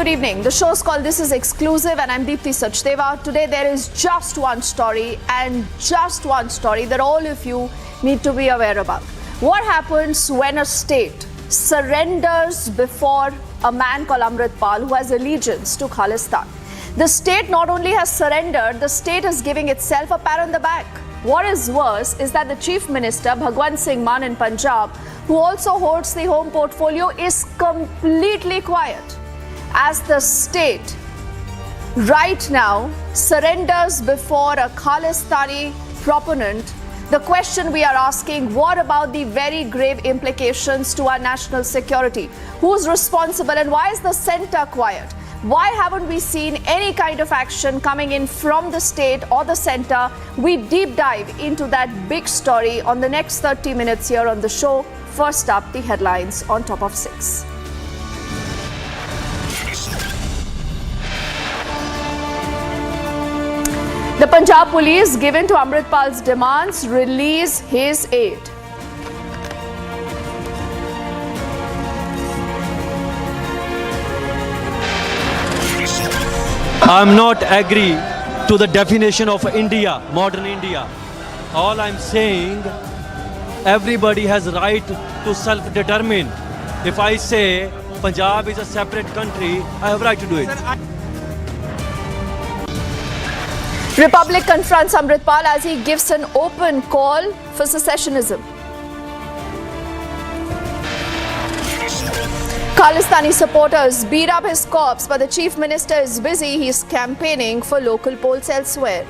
good evening. The show's called This Is Exclusive and I'm Deepthi Sachdeva. Today there is just one story that all of you need to be aware about. What happens when a state surrenders before a man called Amritpal who has allegiance to Khalistan? The state not only has surrendered, the state is giving itself a pat on the back. What is worse is that the Chief Minister, Bhagwant Singh Mann in Punjab, who also holds the home portfolio, is completely quiet as the state right now surrenders before a Khalistani proponent. The question we are asking, what about the very grave implications to our national security? Who's responsible and why is the centre quiet? Why haven't we seen any kind of action coming in from the state or the centre? We deep dive into that big story on the next 30 minutes here on the show. First up, the headlines on Top of 6. The Punjab police, given to Amritpal's demands, release his aide. I'm not agree to the definition of India, modern India. All I'm saying, everybody has right to self-determine. If I say Punjab is a separate country, I have right to do it. Republic confronts Amritpal as he gives an open call for secessionism. Khalistani supporters beat up his corpse, but the Chief Minister is busy. He is campaigning for local polls elsewhere.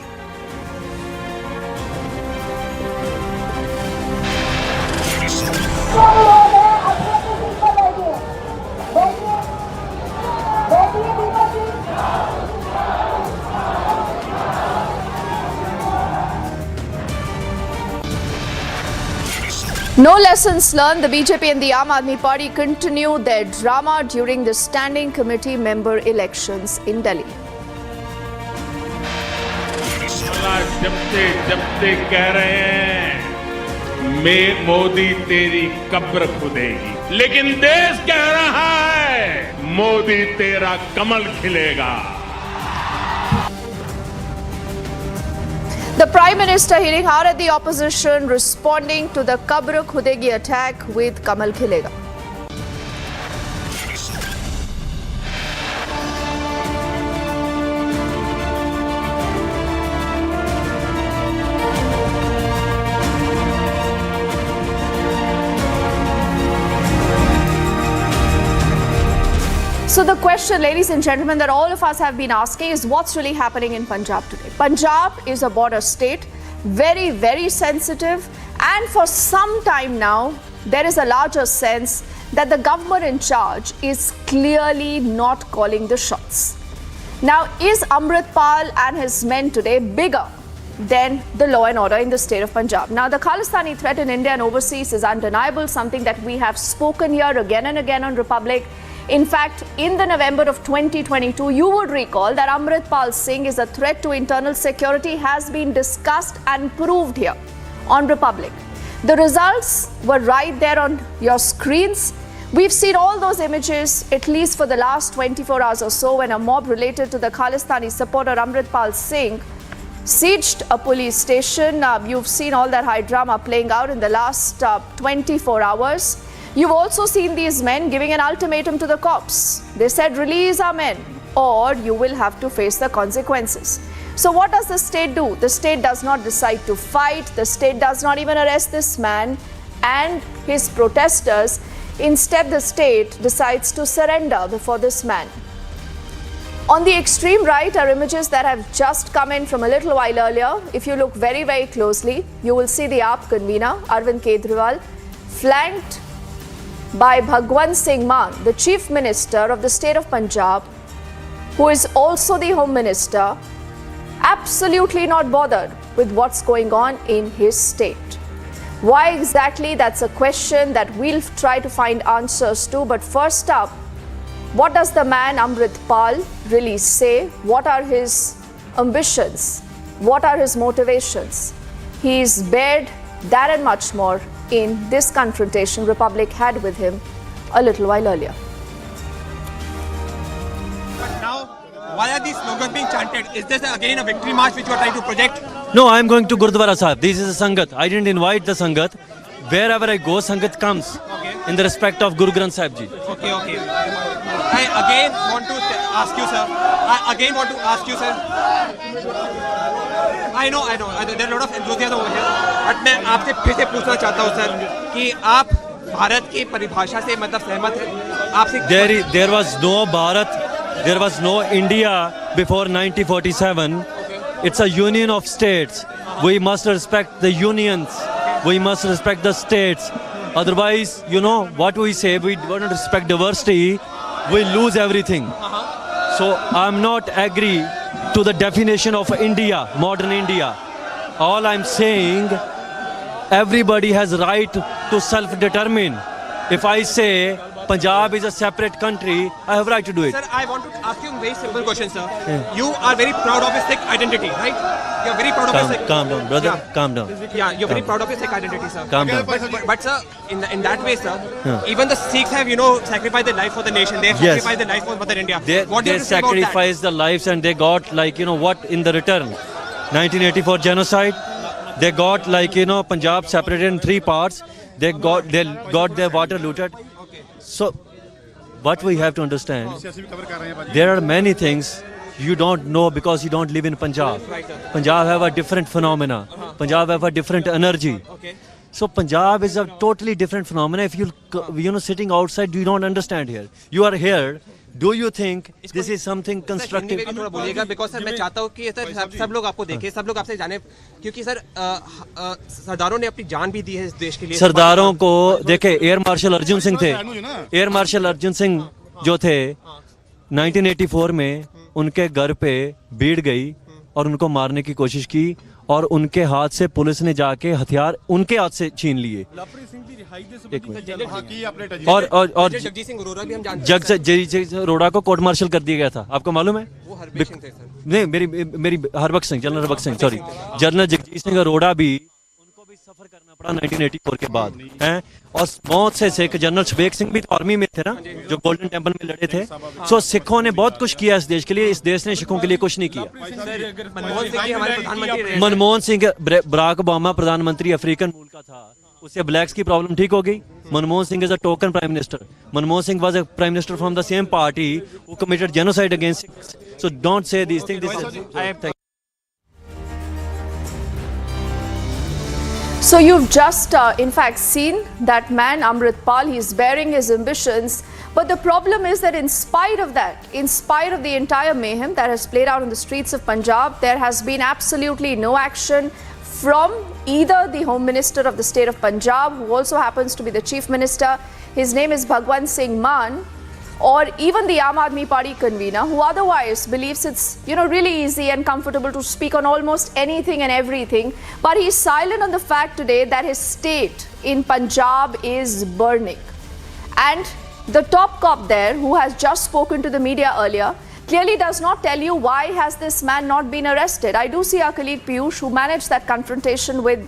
No lessons learned. The BJP and the Aam Aadmi Party continue their drama during the standing committee member elections in Delhi. जबते कह रहे हैं मैं मोदी तेरी कब्र खुदेगी, लेकिन देश कह रहा है मोदी तेरा कमल खिलेगा. The Prime Minister hitting hard at the opposition, responding to the Kabr Khudegi attack with Kamal Khilega. So the question, ladies and gentlemen, that all of us have been asking is what's really happening in Punjab today? Punjab is a border state, very, very sensitive, and for some time now, there is a larger sense that the government in charge is clearly not calling the shots. Now, is Amritpal and his men today bigger than the law and order in the state of Punjab? Now, the Khalistani threat in India and overseas is undeniable, something that we have spoken here again and again on Republic. In fact, in the November of 2022, you would recall that Amritpal Singh is a threat to internal security has been discussed and proved here on Republic. The results were right there on your screens. We've seen all those images, at least for the last 24 hours or so, when a mob related to the Khalistani supporter Amritpal Singh sieged a police station. You've seen all that high drama playing out in the last 24 hours. You've also seen these men giving an ultimatum to the cops. They said, release our men or you will have to face the consequences. So what does the state do? The state does not decide to fight. The state does not even arrest this man and his protesters. Instead, the state decides to surrender before this man. On the extreme right are images that have just come in from a little while earlier. If you look very, very closely, you will see the AAP convener, Arvind Kejriwal, flanked by Bhagwant Singh Mann, the Chief Minister of the state of Punjab, who is also the Home Minister, absolutely not bothered with what's going on in his state. Why exactly? That's a question that we'll try to find answers to. But first up, what does the man Amritpal really say? What are his ambitions? What are his motivations? He's bared that and much more in this confrontation Republic had with him a little while earlier. Why are these slogans being chanted? Is this again a victory march which you are trying to project? No, I am going to Gurdwara Sahib. This is a Sangat. I didn't invite the Sangat. Wherever I go, Sangat comes. Okay. In the respect of Guru Granth Sahib Ji. Okay, okay. I again want to ask you, sir. I know. There are a lot of enthusiasm over here. But मैं आपसे फिर से पूछना चाहता हूँ, sir, कि आप भारत की परिभाषा से मतलब सहमत हैं? आपसे There was no Bharat, there was no India before 1947. It's a union of states. We must respect the unions. We must respect the states. Otherwise, you know what we say, we don't respect diversity, we lose everything. So I'm not agree to the definition of India, modern India. All I'm saying, everybody has right to self-determine. If I say Punjab is a separate country, I have right to do it. Sir, I want to ask you a very simple question, sir. Yeah. You are very proud of your Sikh identity, right? You are very proud of your Sikh. Calm down, brother. Yeah. Calm down. Yeah, you're very proud of your Sikh identity, sir. Calm down. But sir, in that way, sir, even the Sikhs have, sacrificed their life for the nation. They have sacrificed their life for Mother India. They sacrificed the lives and they got what in the return? 1984 genocide. They got Punjab separated in 3 parts. They got their water looted. So, what we have to understand, there are many things you don't know because you don't live in Punjab. Punjab have a different phenomena. Punjab have a different energy. So Punjab is a totally different phenomena. If you sitting outside, you don't understand here. You are here. Do you think this is something constructive? Sir थोड़ा बोलिएगा because sir मैं चाहता हूँ कि sir सब लोग आपको देखें, सब लोग आपसे जाने, क्योंकि सर सरदारों ने अपनी जान भी दी है इस देश के लिए. सरदारों को देखे, एयर मार्शल अर्जुन सिंह थे. एयर मार्शल अर्जुन सिंह जो थे 1984 में उनके घर पे भीड़ गई और उनको मारने की कोशिश की और उनके हाथ से पुलिस ने जाके हथियार उनके हाथ से छीन लिए. और जगजीत सिंह अरोड़ा भी हम जानते हैं. जगजीत सिंह अरोड़ा को कोर्ट मार्शल कर दिया गया था, आपको मालूम है? वो हरबख्श सिंह थे सर. नहीं, मेरी Harbakhsh Singh, general Harbakhsh Singh, sorry, general Jagjit Singh Arora भी उनको भी सफर करना पड़ा 1984 के बाद हैं. और बहुत से सिख, जनरल शबेग सिंह भी तो आर्मी में थे ना, जो गोल्डन टेम्पल में लड़े थे. सो सिखों ने बहुत कुछ किया इस देश के लिए, इस देश ने सिखों के लिए कुछ नहीं किया. मनमोहन सिंह, बराक ओबामा प्रधानमंत्री अफ्रीकन मूल का था, उससे ब्लैक्स की प्रॉब्लम ठीक हो गई. Manmohan Singh is a token prime minister. Manmohan Singh was a prime minister from the same party who committed genocide against Sikhs. So don't say these things. So you've just, in fact, seen that man, Amritpal. He's bearing his ambitions. But the problem is that in spite of that, in spite of the entire mayhem that has played out in the streets of Punjab, there has been absolutely no action from either the Home Minister of the state of Punjab, who also happens to be the Chief Minister. His name is Bhagwant Singh Mann. Or even the Aam Aadmi Party convener, who otherwise believes it's really easy and comfortable to speak on almost anything and everything, but he's silent on the fact today that his state in Punjab is burning. And the top cop there, who has just spoken to the media earlier, clearly does not tell you why has this man not been arrested. I do see our colleague Piyush, who managed that confrontation with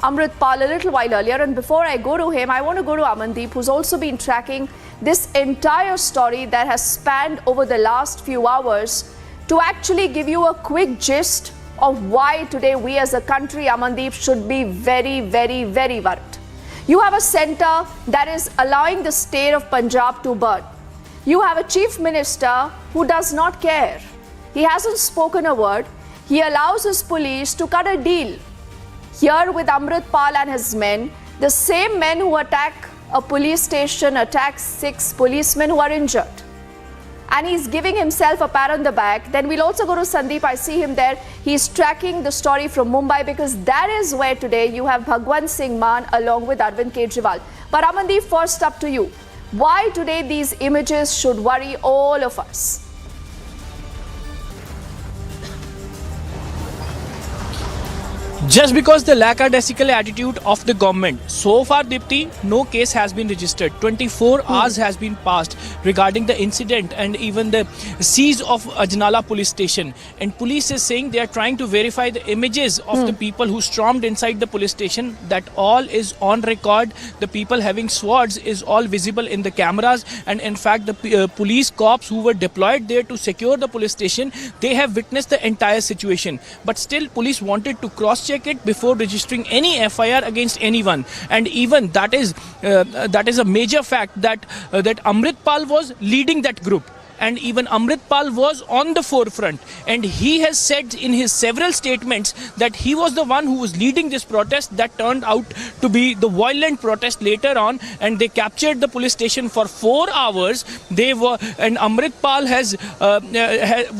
Amritpal a little while earlier, and before I go to him, I want to go to Amandeep, who's also been tracking this entire story that has spanned over the last few hours, to actually give you a quick gist of why today we as a country, Amandeep, should be very, very, very worried. You have a center that is allowing the state of Punjab to burn. You have a chief minister who does not care. He hasn't spoken a word. He allows his police to cut a deal here with Amritpal and his men, the same men who attack a police station, attack 6 policemen who are injured. And he's giving himself a pat on the back. Then we'll also go to Sandeep. I see him there. He's tracking the story from Mumbai, because that is where today you have Bhagwant Singh Mann along with Arvind Kejriwal. But Amandeep, first up to you. Why today these images should worry all of us? Just because the lackadaisical attitude of the government. So far, Dipti, no case has been registered. 24 hours has been passed regarding the incident and even the seize of Ajnala police station. And police is saying they are trying to verify the images of the people who stormed inside the police station. That all is on record. The people having swords is all visible in the cameras. And in fact, the police cops who were deployed there to secure the police station, they have witnessed the entire situation. But still, police wanted to cross-check it before registering any FIR against anyone. And even that is a major fact that Amritpal was leading that group. And even Amritpal was on the forefront. And he has said in his several statements that he was the one who was leading this protest that turned out to be the violent protest later on. And they captured the police station for 4 hours. And Amritpal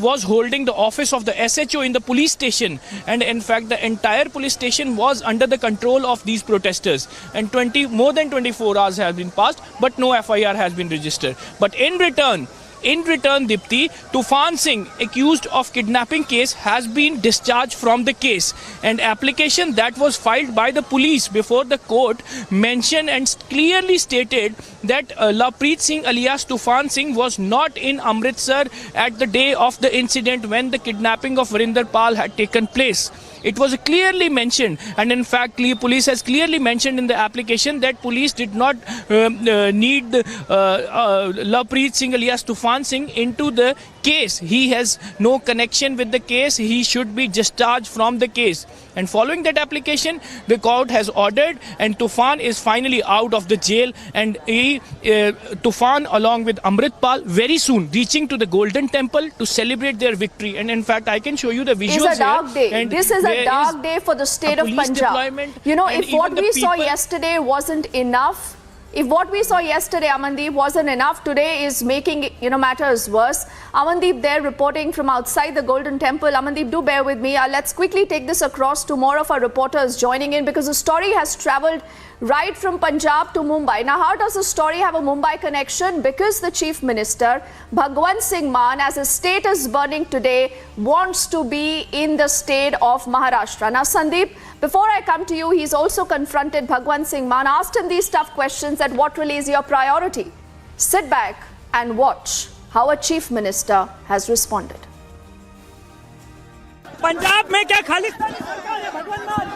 was holding the office of the SHO in the police station. And in fact, the entire police station was under the control of these protesters. And more than 24 hours have been passed, but no FIR has been registered. But in return, Dipti, Tufan Singh, accused of kidnapping case, has been discharged from the case. And application that was filed by the police before the court mentioned and clearly stated that Lavpreet Singh alias Tufan Singh was not in Amritsar at the day of the incident when the kidnapping of Varinder Pal had taken place. It was clearly mentioned, and in fact, police has clearly mentioned in the application that police did not need Lavpreet Singh alias Tufan Singh into the case. He has no connection with the case. He should be discharged from the case. And following that application, the court has ordered, and Tufan is finally out of the jail. And Tufan, along with Amritpal, very soon reaching to the Golden Temple to celebrate their victory. And in fact, I can show you the visuals. It's a dark day. This is a dark day for the state of Punjab. You know, if what we saw yesterday wasn't enough, if what we saw yesterday, Amandeep, wasn't enough, today is making, matters worse. Amandeep there reporting from outside the Golden Temple. Amandeep, do bear with me. Let's quickly take this across to more of our reporters joining in, because the story has travelled right from Punjab to Mumbai. Now, how does the story have a Mumbai connection? Because the Chief Minister, Bhagwant Singh Mann, as his state is burning today, wants to be in the state of Maharashtra. Now, Sandeep, before I come to you, he's also confronted Bhagwant Singh Mann, asked him these tough questions that what really is your priority? Sit back and watch how a Chief Minister has responded. Punjab में क्या खालिस्तानी सरकार है भगवान मान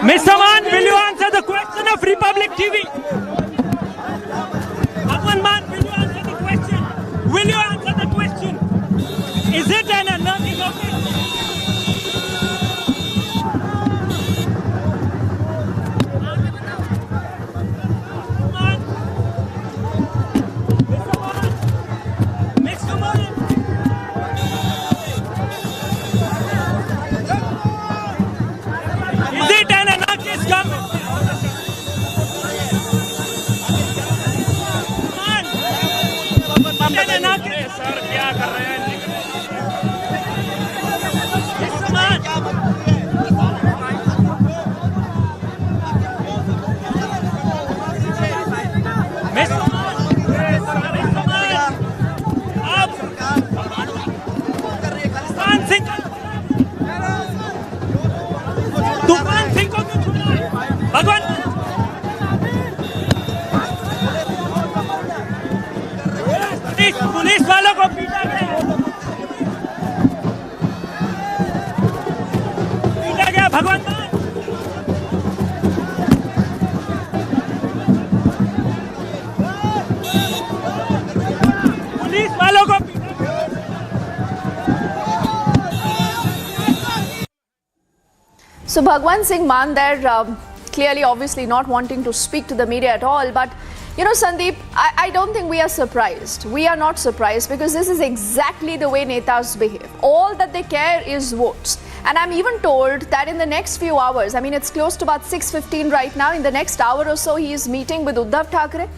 Mr. Man, will you answer the question of Republic TV? Bhagwan Man, will you answer the question? Will you answer the question? Is it an anarchy government? Mr. Man. Is it an anarchist government? Sir क्या कर रहे हैं तूफान सिंह को क्यों छुड़ा भगवान police वालों को पीटा गया भगवान पुलिस वालों को So Bhagwant Singh Mann there clearly obviously not wanting to speak to the media at all, but Sandeep, I don't think we are surprised. We are not surprised, because this is exactly the way netas behave. All that they care is votes. And I'm even told that in the next few hours, I mean, it's close to about 6:15 right now, in the next hour or so, he is meeting with Uddhav Thackeray.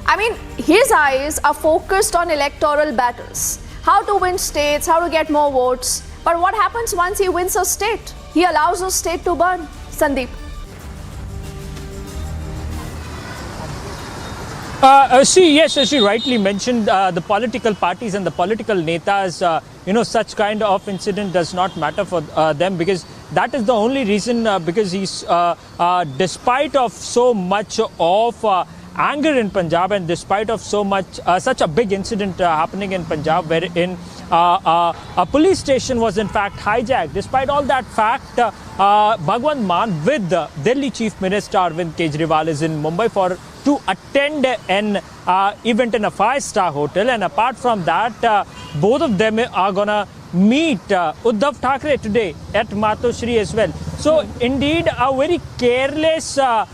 I mean, his eyes are focused on electoral battles. How to win states, how to get more votes. But what happens once he wins a state? He allows a state to burn. Sandeep. Yes, as she rightly mentioned, the political parties and the political netas, such kind of incident does not matter for them, because that is the only reason, because he's, despite of so much of anger in Punjab, and despite of so much, such a big incident happening in Punjab, wherein a police station was in fact hijacked. Despite all that fact, Bhagwant Mann with Delhi Chief Minister Arvind Kejriwal is in Mumbai to attend an event in a 5-star hotel, and apart from that, both of them are gonna meet Uddhav Thackeray today at Matoshri as well. So indeed, a very careless, a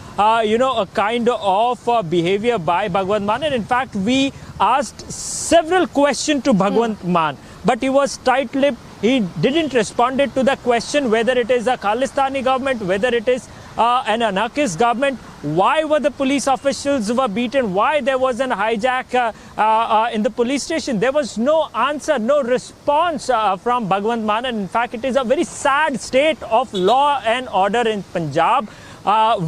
kind of behavior by Bhagwant Mann. And in fact, we asked several questions to Bhagwant Mann, but he was tight-lipped. He didn't respond to the question whether it is a Khalistani government, whether it is an anarchist government, why were the police officials were beaten, why there was an hijack in the police station. There was no answer, no response from Bhagwant Mann. And in fact, it is a very sad state of law and order in Punjab,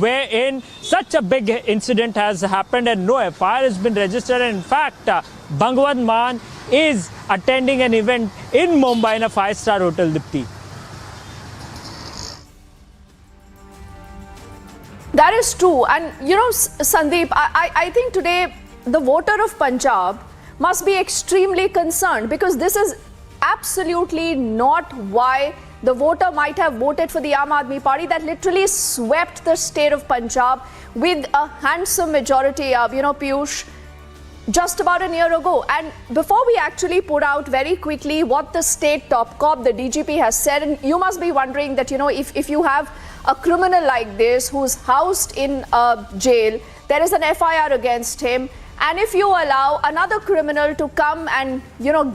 wherein such a big incident has happened and no FIR has been registered. And in fact, Bhagwant Mann is attending an event in Mumbai in a 5-star hotel, Dipti. That is true. And Sandeep, I think today the voter of Punjab must be extremely concerned, because this is absolutely not why the voter might have voted for the Aam Aadmi Party that literally swept the state of Punjab with a handsome majority of, Piyush, just about a year ago. And before we actually put out very quickly what the state top cop, the DGP, has said, and you must be wondering that, if you have a criminal like this who's housed in a jail, there is an FIR against him, and if you allow another criminal to come and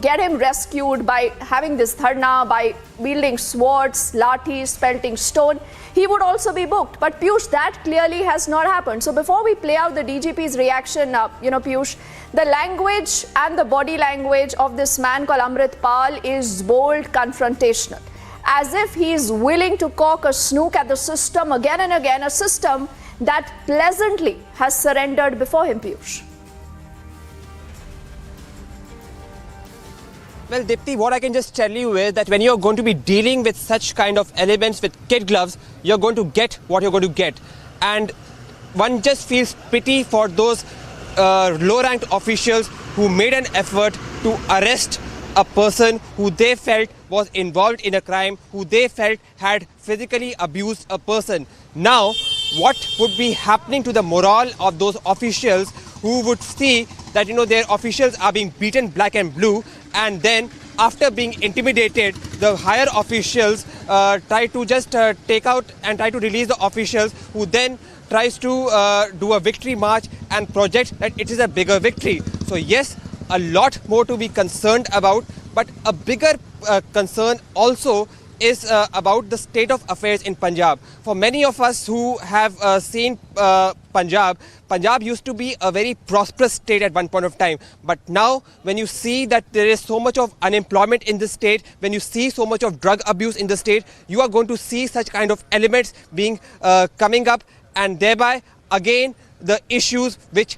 get him rescued by having this dharna, by wielding swords, lathis, pelting stone, he would also be booked. But Piyush, that clearly has not happened. So before we play out the DGP's reaction, Piyush, the language and the body language of this man called Amritpal is bold, confrontational, as if he is willing to cock a snook at the system again and again, a system that pleasantly has surrendered before him, Piyush. Well, Dipti, what I can just tell you is that when you're going to be dealing with such kind of elements with kid gloves, you're going to get what you're going to get. And one just feels pity for those low-ranked officials who made an effort to arrest a person who they felt was involved in a crime, who they felt had physically abused a person. Now, what would be happening to the morale of those officials who would see that, their officials are being beaten black and blue, and then after being intimidated, the higher officials try to just take out and try to release the officials, who then tries to do a victory march and project that it is a bigger victory. So yes, a lot more to be concerned about, but a bigger concern also is about the state of affairs in Punjab. For many of us who have seen Punjab used to be a very prosperous state at one point of time. But now, when you see that there is so much of unemployment in the state, when you see so much of drug abuse in the state, you are going to see such kind of elements being coming up, and thereby, again, the issues which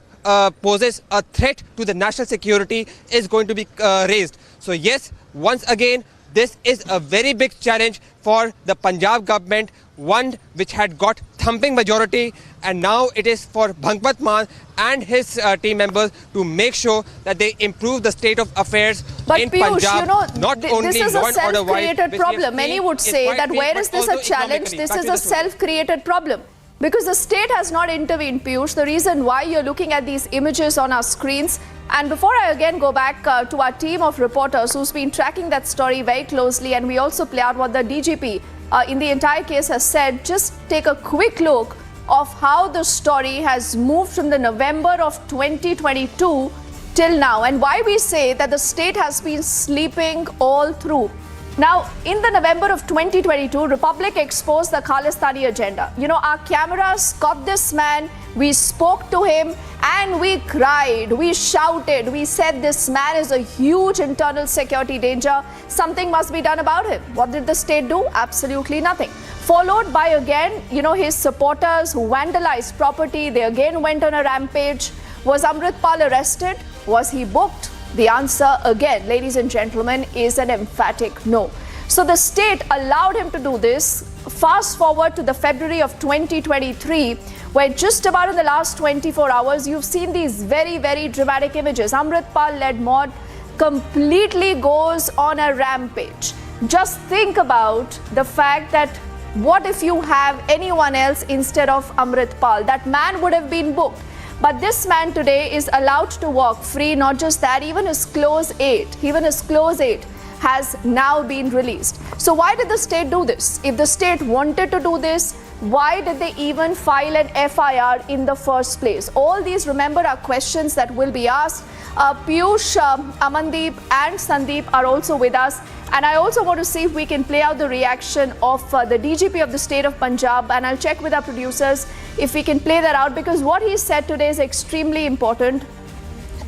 poses a threat to the national security is going to be raised. So yes, once again, this is a very big challenge for the Punjab government, one which had got thumping majority, and now it is for Bhagwant Mann and his team members to make sure that they improve the state of affairs in Piyush, Punjab. Not only this is a law and order wise, self-created problem. Many would say that where is this a challenge? This is a self-created problem. Because the state has not intervened, Piyush. The reason why you're looking at these images on our screens. And before I again go back to our team of reporters who's been tracking that story very closely, and we also play out what the DGP in the entire case has said, just take a quick look of how the story has moved from the November of 2022 till now, and why we say that the state has been sleeping all through. Now, in the November of 2022, Republic exposed the Khalistani agenda. You know, our cameras caught this man, we spoke to him, and we cried, we shouted, we said this man is a huge internal security danger. Something must be done about him. What did the state do? Absolutely nothing. Followed by again, you know, his supporters who vandalized property. They again went on a rampage. Was Amritpal arrested? Was he booked? The answer again, ladies and gentlemen, is an emphatic no. So the state allowed him to do this. Fast forward to the February of 2023, where just about in the last 24 hours, you've seen these very, very dramatic images. Amritpal-led mob completely goes on a rampage. Just think about the fact that what if you have anyone else instead of Amritpal? That man would have been booked. But this man today is allowed to walk free. Not just that, even his close aide has now been released. So why did the state do this? If the state wanted to do this, why did they even file an FIR in the first place? All these, remember, are questions that will be asked. Piyush, Amandeep and Sandeep are also with us. And I also want to see if we can play out the reaction of the DGP of the state of Punjab. And I'll check with our producers if we can play that out, because what he said today is extremely important.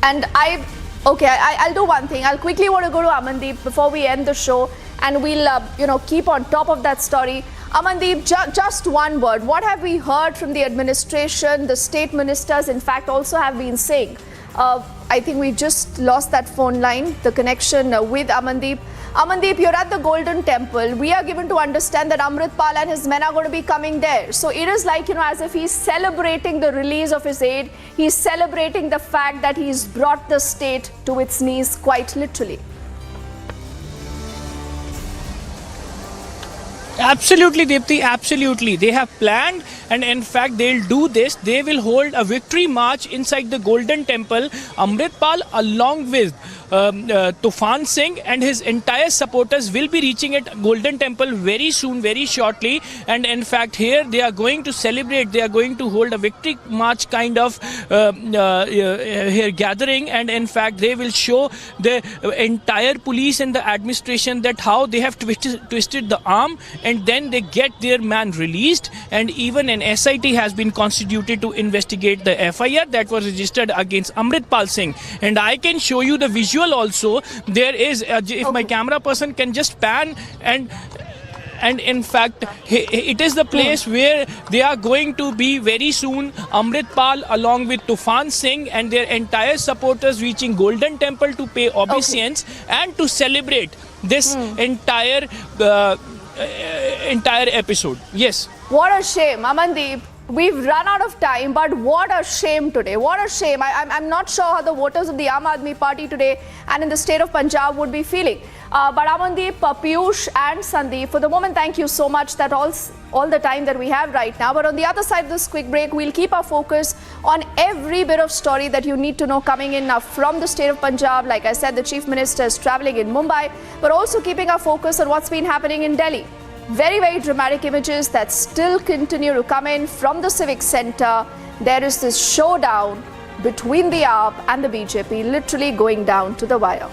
And I'll do one thing. I'll quickly want to go to Amandeep before we end the show, and we'll keep on top of that story. Amandeep, just one word. What have we heard from the administration? The state ministers, in fact, also have been saying. I think we just lost that phone line, the connection with Amandeep. Amandeep, you're at the Golden Temple. We are given to understand that Amritpal and his men are going to be coming there. So it is like, as if he's celebrating the release of his aide. He's celebrating the fact that he's brought the state to its knees, quite literally. Absolutely, Deepthi, absolutely. They have planned, and in fact, they'll do this. They will hold a victory march inside the Golden Temple. Amritpal, along with Tufan Singh and his entire supporters, will be reaching at Golden Temple very soon, very shortly. And in fact, here they are going to celebrate. They are going to hold a victory march kind of here gathering. And in fact, they will show the entire police and the administration that how they have twisted the arm, and then they get their man released. And even an SIT has been constituted to investigate the FIR that was registered against Amritpal Singh. And I can show you the visual also. There is, if my camera person can just pan, and in fact, it is the place where they are going to be very soon. Amritpal along with Tufan Singh and their entire supporters reaching Golden Temple to pay obeisance and to celebrate this entire episode. Yes. What a shame, Amandeep. We've run out of time, but what a shame today. What a shame. I'm not sure how the voters of the Aam Aadmi Party today and in the state of Punjab would be feeling. But Amandeep, Piyush and Sandeep, for the moment, thank you so much. That's all the time that we have right now. But on the other side of this quick break, we'll keep our focus on every bit of story that you need to know coming in now from the state of Punjab. Like I said, the Chief Minister is traveling in Mumbai, but also keeping our focus on what's been happening in Delhi. Very, very dramatic images that still continue to come in from the Civic Centre. There is this showdown between the AAP and the BJP, literally going down to the wire.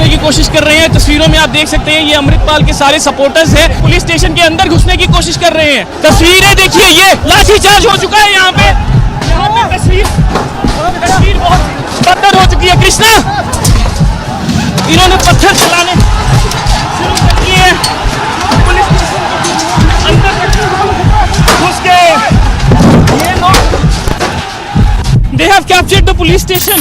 की कोशिश कर रहे हैं। तस्वीरों में आप देख सकते हैं ये अमृतपाल के सारे सपोर्टर्स हैं, पुलिस स्टेशन के अंदर घुसने की कोशिश कर रहे हैं। तस्वीरें देखिए, ये लाठीचार्ज हो चुका है यहाँ पे तस्वीर बहुत बदतर हो चुकी है। कृष्णा, इन्होंने पत्थर चलाने शुरू कर दिए हैं, पुलिस स्टेशन अंदर घुस गए। ये लोग, they have captured the police station.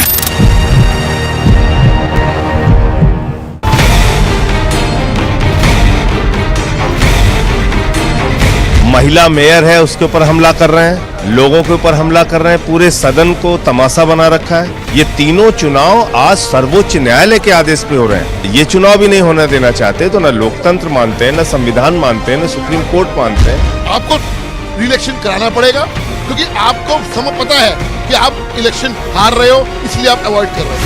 महिला मेयर है उसके ऊपर हमला कर रहे हैं, लोगों के ऊपर हमला कर रहे हैं, पूरे सदन को तमाशा बना रखा है। ये तीनों चुनाव आज सर्वोच्च न्यायालय के आदेश पे हो रहे हैं। ये चुनाव भी नहीं होने देना चाहते, तो ना लोकतंत्र मानते हैं, ना संविधान मानते हैं, ना सुप्रीम कोर्ट मानते हैं। आपको रिइलेक्शन कराना पड़ेगा, क्योंकि आपको समय पता है कि आप इलेक्शन हार रहे हो, इसलिए आप अवॉइड कर रहे हो।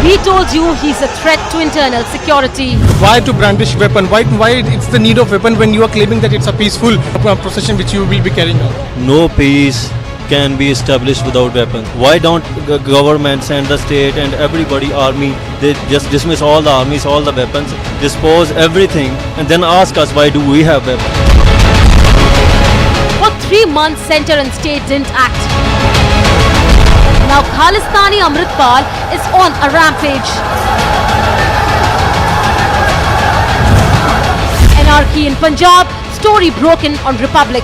He told you he's a threat to internal security. Why to brandish weapon? Why it's the need of weapon when you are claiming that it's a peaceful procession which you will be carrying out? No peace can be established without weapons. Why don't governments and the state and everybody, army, they just dismiss all the armies, all the weapons, dispose everything, and then ask us why do we have weapons? For 3 months, center and state didn't act. Now Khalistani Amritpal is on a rampage. Anarchy in Punjab, story broken on Republic.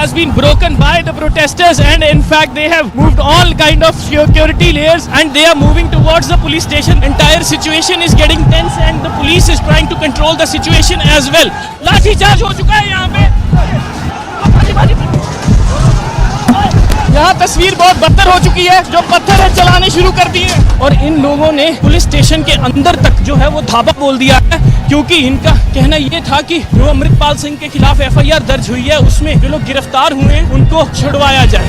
Has been broken by the protesters, and in fact they have moved all kind of security layers and they are moving towards the police station. Entire situation is getting tense and the police is trying to control the situation as well. लाठी charge हो चुका है यहाँ पे। यहाँ तस्वीर बहुत बदतर हो चुकी है, जो पत्थर है चलाने शुरू कर दिए और इन लोगों ने पुलिस स्टेशन के अंदर तक जो है वो धावा बोल दिया है, क्योंकि इनका कहना ये था कि जो अमृतपाल सिंह के खिलाफ FIR दर्ज हुई है उसमें जो लोग गिरफ्तार हुए हैं उनको छुड़वाया जाए।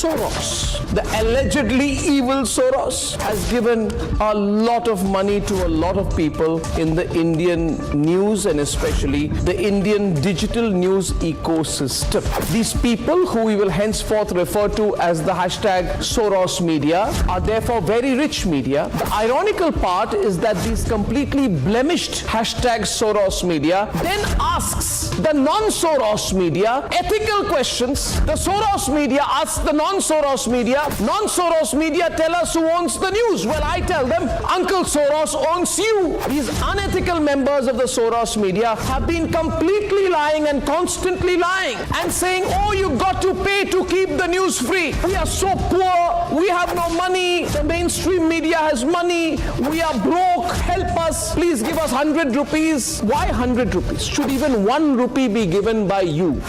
Soros, the allegedly evil Soros, has given a lot of money to a lot of people in the Indian news and especially the Indian digital news ecosystem. These people, who we will henceforth refer to as the hashtag Soros media, are therefore very rich media. The ironical part is that these completely blemished hashtag Soros media then asks the non-Soros media ethical questions. The Soros media asks the non-Soros media, non-Soros media tell us who owns the news. Well, I tell them, Uncle Soros owns you. These unethical members of the Soros media have been completely lying and constantly lying and saying, oh, you got to pay to keep the news free. We are so poor, we have no money, the mainstream media has money, we are broke, help us, please give us 100 rupees. Why 100 rupees? Should even 1 rupee be given by you?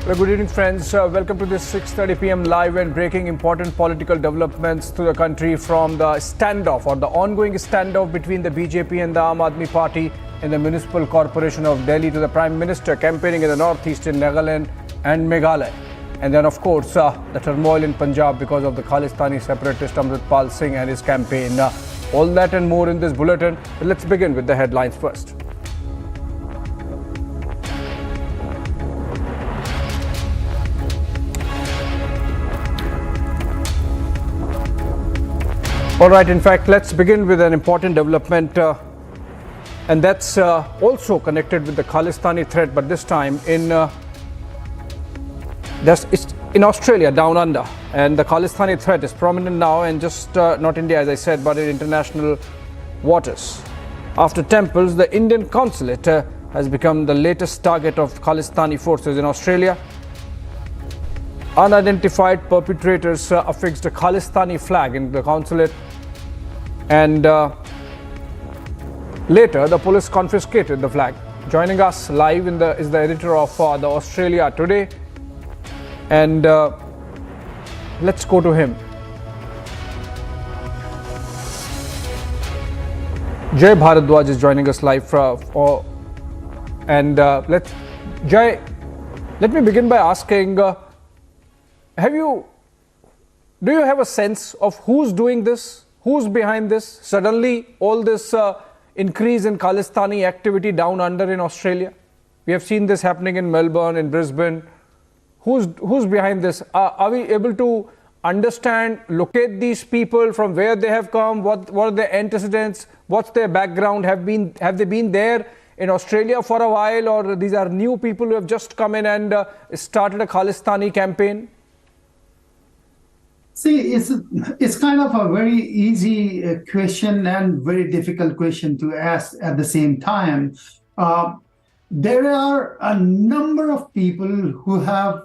Well, good evening, friends. Welcome to this 6:30 p.m. live and breaking important political developments to the country from the standoff or the ongoing standoff between the BJP and the Aam Aadmi Party in the Municipal Corporation of Delhi to the Prime Minister campaigning in the northeastern Nagaland and Meghalaya. And then, of course, the turmoil in Punjab because of the Khalistani separatist Amritpal Singh and his campaign. All that and more in this bulletin. But let's begin with the headlines first. All right, in fact, let's begin with an important development, and that's also connected with the Khalistani threat, but this time it's in Australia, down under. And the Khalistani threat is prominent now, and just not India, as I said, but in international waters. After temples, the Indian consulate has become the latest target of Khalistani forces in Australia. Unidentified perpetrators affixed a Khalistani flag in the consulate, and later the police confiscated the flag. Joining us live is the editor of the Australia Today, and let's go to him. Jay Bharadwaj is joining us live Jay, let me begin by asking, do you have a sense of who's doing this? Who's behind this? Suddenly, all this increase in Khalistani activity down under in Australia. We have seen this happening in Melbourne, in Brisbane. Who's behind this? Are we able to understand, locate these people from where they have come? What are their antecedents? What's their background? Have they been there in Australia for a while, or these are new people who have just come in and started a Khalistani campaign? See, it's kind of a very easy question and very difficult question to ask at the same time. There are a number of people who have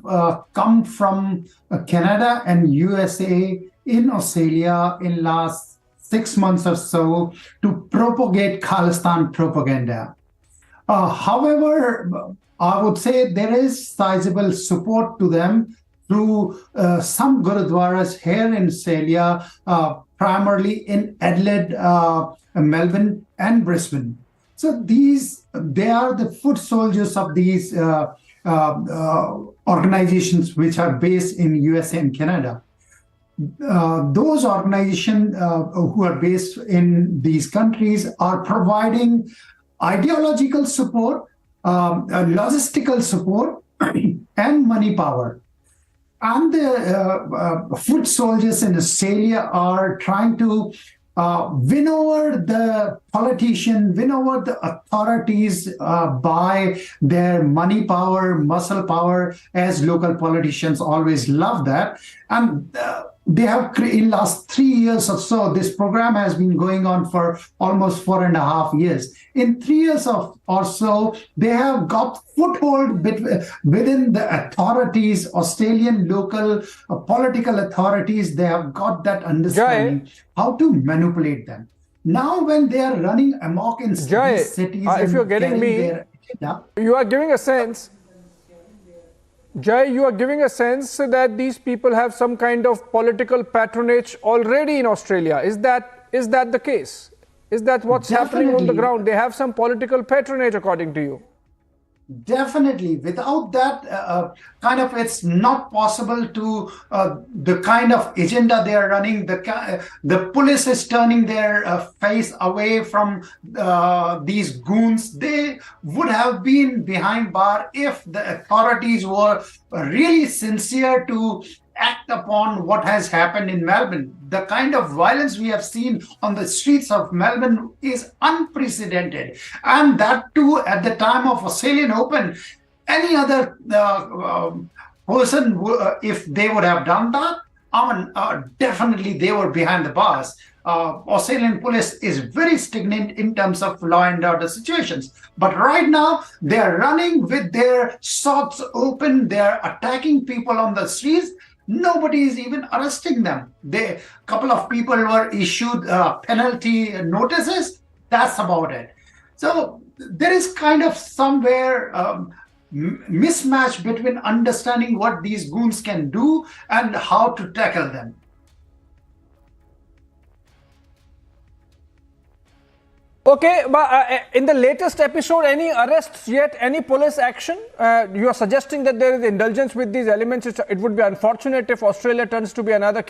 come from Canada and USA in Australia in last 6 months or so to propagate Khalistan propaganda. However, I would say there is sizable support to them through some gurudwaras here in Australia, primarily in Adelaide, Melbourne, and Brisbane. So they are the foot soldiers of these organizations which are based in USA and Canada. Those organizations who are based in these countries are providing ideological support, logistical support, and money power. And the foot soldiers in Australia are trying to win over the politician, win over the authorities by their money power, muscle power, as local politicians always love that. And they have, in last 3 years or so, this program has been going on for almost 4.5 years. In 3 years or so, they have got foothold within the authorities, Australian local political authorities. They have got that understanding how to manipulate them. Now, when they are running amok in cities, if you're getting me, you are giving a sense. Jay, you are giving a sense that these people have some kind of political patronage already in Australia. Is that the case? Is that what's happening on the ground? They have some political patronage, according to you? Definitely. Without that, it's not possible to the kind of agenda they are running. The police is turning their face away from these goons. They would have been behind bar if the authorities were really sincere to act upon what has happened in Melbourne. The kind of violence we have seen on the streets of Melbourne is unprecedented. And that too at the time of Australian Open. Any other person, if they would have done that, definitely they were behind the bars. Australian police is very stagnant in terms of law and order situations. But right now, they're running with their swords open. They're attacking people on the streets. Nobody is even arresting them. A couple of people were issued penalty notices. That's about it. So there is kind of somewhere mismatch between understanding what these goons can do and how to tackle them. Okay, but in the latest episode, any arrests yet? Any police action? You are suggesting that there is indulgence with these elements. It would be unfortunate if Australia turns to be another case.